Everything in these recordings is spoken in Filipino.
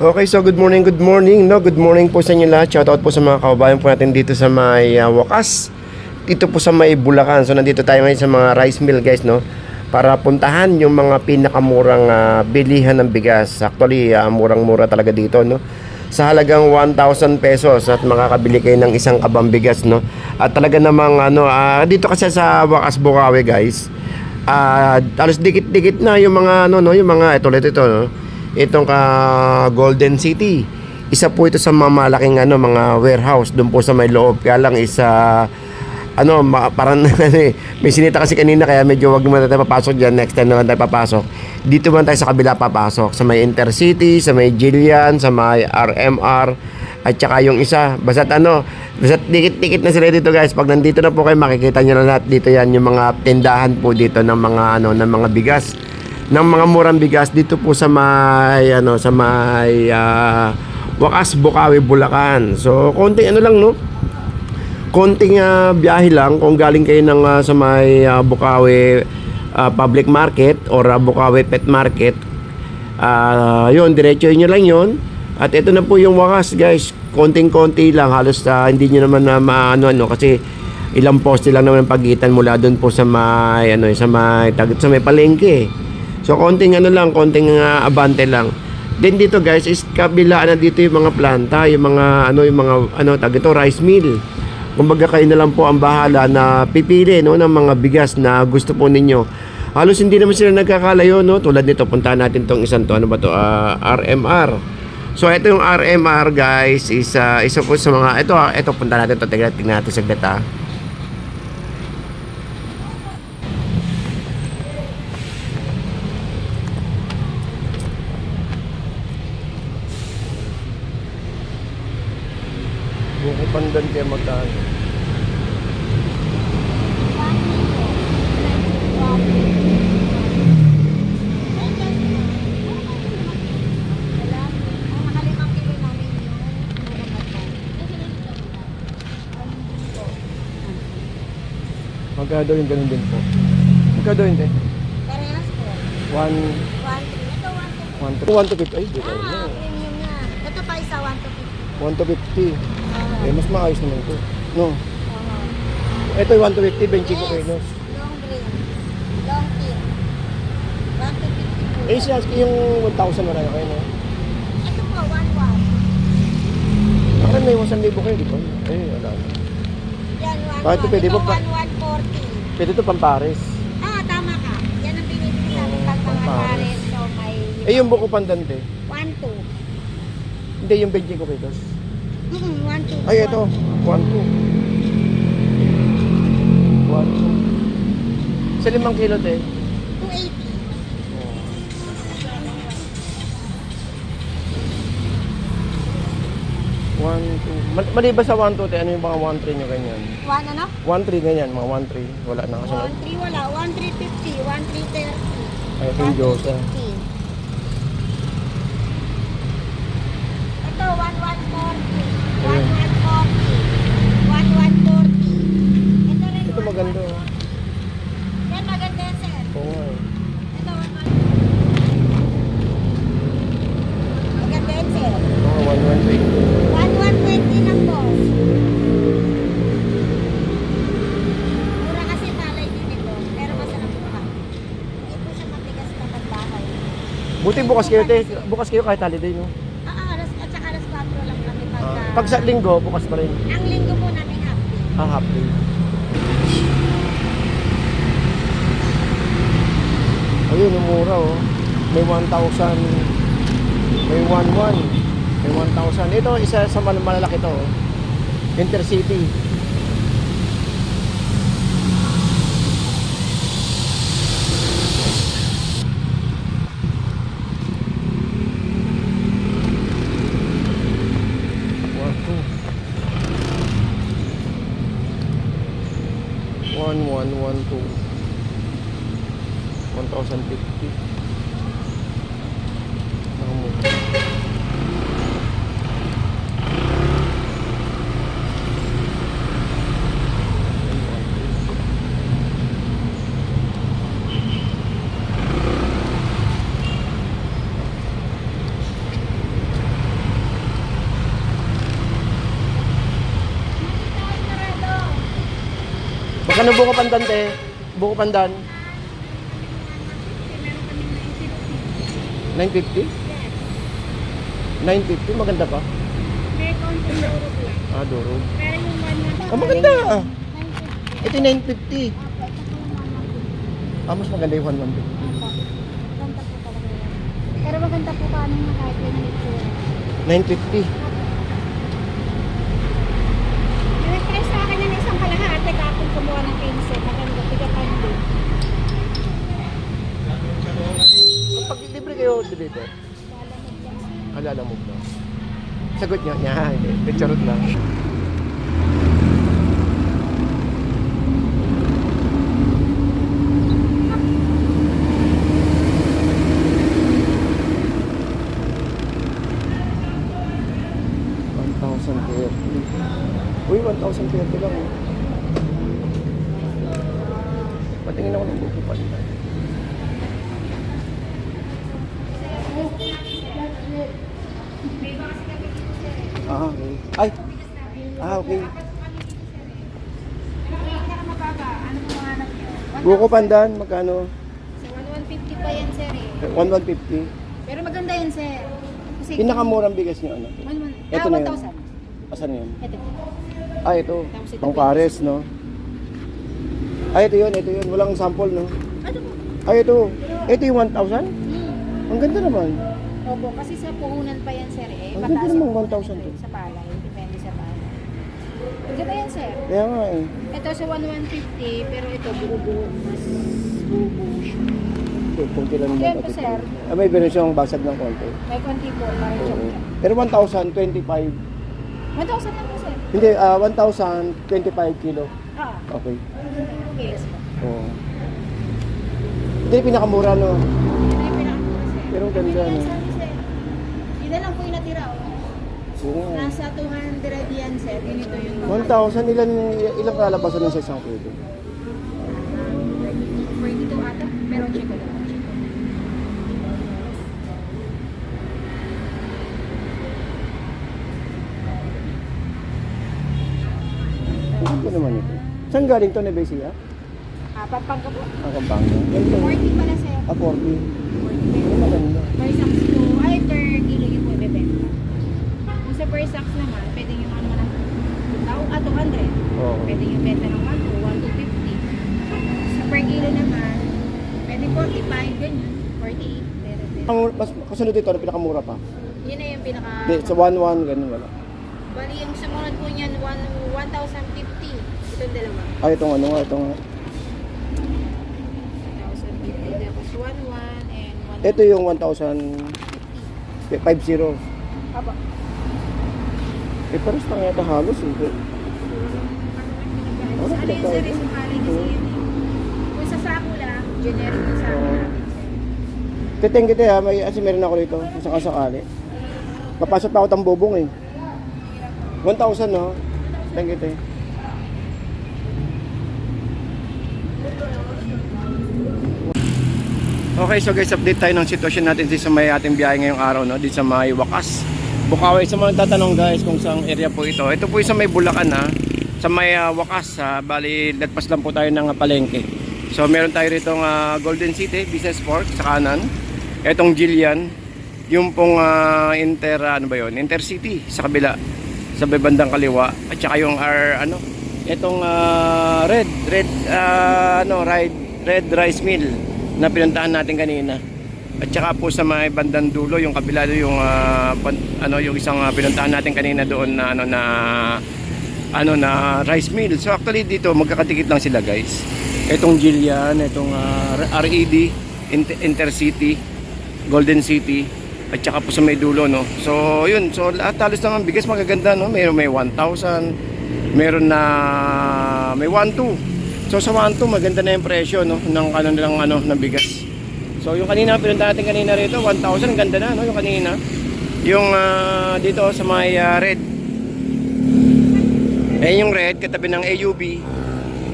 Okay, so good morning, no? Good morning po sa inyo lahat. Shoutout po sa mga kababayan po natin dito sa may Wakas. Dito po sa may Bulacan. So nandito tayo ngayon sa mga rice mill, guys, no? Para puntahan yung mga pinakamurang bilihan ng bigas. Actually, murang-mura talaga dito, no? Sa halagang 1,000 pesos at makakabili kayo ng isang kabang bigas, no? At talaga namang dito kasi sa Wakas, Bukawi, guys. Alos dikit-dikit na yung mga yung mga ito, no? Itong Golden City. Isa po ito sa mga malaking mga warehouse doon po sa may loob. Kaya lang isa parang may sinita kasi kanina kaya medyo wag naman tayo papasok diyan. Next time naman tayo papasok. Dito man tayo sa kabila papasok. Sa may Intercity, sa may Jillian, sa may RMR at saka yung isa. Basta dikit-dikit na sila dito, guys. Pag nandito na po kayo makikita niyo na lahat dito yan yung mga tindahan po dito ng mga ng mga bigas. Ng mga murang bigas dito po sa may Wakas, Bukawi, Bulacan. So konting lang, no? Konting biyahe lang kung galing kayo ng sa may Bukawi Public Market or Bukawi Pet Market. Yun, diretso nyo lang yun. At ito na po yung Wakas, guys. Konting-konti lang, halos hindi nyo naman na maano kasi ilang poste lang naman pagitan mula doon po sa may sa may palengke. So konting konting abante lang. Then dito, guys, is kabilaan na dito yung mga planta, yung mga rice mill. Kumbaga kayo na lang po ang bahala na pipili, no, ng mga bigas na gusto po ninyo. Halos hindi naman sila nagkakalayo, no? Tulad nito, puntahan natin tong isang to, RMR. So ito yung RMR, guys, is isa po sa mga ito puntahan natin to, tingnan natin saglit. Buko pandan kaya magkano? Magkano yung ganun din po? Magkano yun, te? Parehas po. 1 to 50. Ay, di ba? Premium na. Ito pa isa, 1 to 1 to 50. 50. Mas maayos naman ito. No? Ito yung 1 to 50, 25 kilos. Long green. Long tin. 1 to 50 po. Siya yung 1,000 wala na kayo, no? Ito po, 1,1. Parang may 1,000 kayo, di ba? Wala. Yan, 1,1. Bakit ito pwede Ito, po pa? 1,140. Pwede ito pampares. Tama ka. Yan ang binibili sa amin pag mga pares. So, may... Yung buko pandante. 1,2. Hindi, yung 25 kilos. 1,2. Ay, ito. 1, 2. 1, 2. Sa 5 kilo, te. 280. 1, 2. Maliba sa 1, 2, te, ano yung mga 1, 3 nyo ganyan? 1 ano? 1, 3 ganyan, mga 1, 3. Wala na kasunod. 1,3 wala. 1,350. 1,330. Ay, ito yung Diyosa. Ito, 1,140. Ayun. 1,140. 1,140. Ito rin. Ito maganda, oh. Yan, maganda yan, sir. Oo nga, eh. Ito, 1,140. Maganda yan, sir. Oo, 1, 1, 1,120 lang, boss. Mura kasi palay din ito. Pero masarap pa. Hindi po siya matigas kapag bahay. Buti bukas kayo, te. Bukas kayo kahit holiday, no? At saka alas 4 lang kami pagka... Pag sa linggo, bukas pa rin. Ang linggo po namin half day. Half day. Ayun, yung mura, oh. May 1,000. May 1,1. May 1,000. Ito, isa sa malalaki to, oh. Intercity. One, 1,2. 1,050. Magkano buko pandan, te? Buko pandan? 950? 950? Maganda pa? May konting durog lang. Ah, durog. Pero yung Ah, maganda. 950. Ito yung 950. Opo, ito po yung 150. Ah, mas maganda yung 150. Opo. Maganda po talaga yan. Pero maganda po paano nga kahit yun ang itsura. 950. Nag-try sa akin ng isang kalahati kapag kumuha ng 15. Maganda, tigatan din. Pag libre kayo dito, alala mo ba? Sagot niya, hindi. Picture lang. Uy, 1,030 lang. Patingin ako ng buko pa. Ah, okay. Ay! Ah, okay. Buko pandan, magkano? Sa 150 pa yan, sir eh. 1,150. Pero maganda yan, sir. Kasi Pinakamurang bigas niyo, ano? Ito na yun. 1,000. Asan yun? Ito. Ah, ito. Tapos ito Pang pares, no? Ay, ito yun, ito yun. Walang sample, no? Ano po? Ay, ito. Ito yung 1,000? Ang ganda naman. Opo, kasi sa puhunan pa yan, sir eh. Ang ganda Pataas naman, yung puhunan 1,000 to. Sa palay, depende sa palay. Maganda yan, sir. Kaya nga eh. Ito sa 1,150, pero ito buo-buo. Mas buo-buo siya. Ito, kunti lang Yan naman po, pati. sir. Ah, may benes yung basag ng konti. May konti po, parang Oo. chocolate. Pero 1,025. 1,000 lang po, sir. Hindi, 1,025 kilo. Ah, Okay. kilos po. Oo. Ito yung pinakamura, no? Yun na yung pinakamura, sir. Pero ang ganda, Ano no? yan, sabi, sir? Yun na lang po yung natira, oh. Oo. Nasa 200 yan, sir. Ganito yung 1,000, ilang kalabasan ng sa isang kilo? 42 ata, pero check ko lang. Ano ba naman ito? Saan galing to, Nevesia? Pampanga po. Ang Kapanga. Ito. 40 pala, sir. 40. 40 Ano maganda? per sacks po, ay per kilo yung po ibebenta. Kung sa per sacks naman, pwede yung ano na 200. Oo. Pwede yung benta ng 1 to 1 to 50. Sa per kilo naman, pwede 45, ganyan. 48. Ang mas kasunod ito, ang pinakamura pa. Yun na yung pinaka... Hindi, sa 1,1, ganun wala. Bali, yung sumunod po niyan, 1,050. Itong dalawa. Ay, itong ano nga, itong... 1,050. Tapos 1,1 and 1,050. Ito yung 1,050. Aba. Eh, pares na yata halos. Eh. Ano yung sir, yung palay kasi yun eh. Kung sa sako lang, generic yung sako Oo. natin. Titeng kita ha, may kasi meron ako rito, isang kasakali. Papasok pa ako tang bubong eh. 1,000 no? Titeng kita eh. Okay, so guys, update tayo ng sitwasyon natin dito sa may ating biyahe ngayong araw, no? Dito sa may Wakas, Bukawi. Sa mga tatanong guys kung saan area po ito. Ito po yung sa may Bulacan ha. Sa may Wakas, bali latpas lang po tayo ng palengke. So meron tayo rito Golden City Business Park sa kanan. Etong Jillian, yung pong Intercity sa kabila, sa may bandang kaliwa. At saka yung etong Red Rice Mill na pinuntahan natin kanina. At saka po sa may bandang dulo, yung kabila yung yung isang pinuntahan natin kanina doon na na rice mill. So actually dito magkakatikit lang sila guys. Etong Jillian, etong RED, Intercity, Golden City, at saka po sa may dulo, no. So yun, so lahat halos naman bigas magaganda, no. May 1,000, meron na may 1,2. So sa 1,2 maganda na yung presyo, no, ng ng bigas. So yung kanina pinuntahan natin kanina rito, 1,000, ganda na, no, yung kanina. Yung dito sa may red. Yung red katabi ng AUB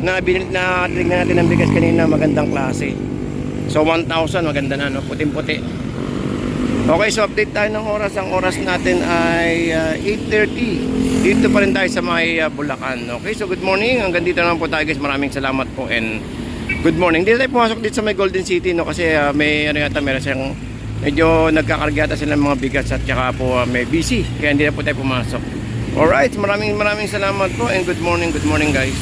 na tinignan natin ng bigas kanina, magandang klase. So 1,000, maganda na, no, puting-puti. Okay, so update tayo ng oras. Ang oras natin ay 8:30. Dito pa rin tayo sa may Bulacan. Okay, so good morning. Hanggang dito naman po tayo guys. Maraming salamat po and good morning. Dito tayo pumasok dito sa may Golden City, no? Kasi may ano yata, meron siyang medyo nagkakarga yata sila ng mga bigas at saka po may busy. Kaya hindi na po tayo pumasok. Alright, maraming salamat po and good morning guys.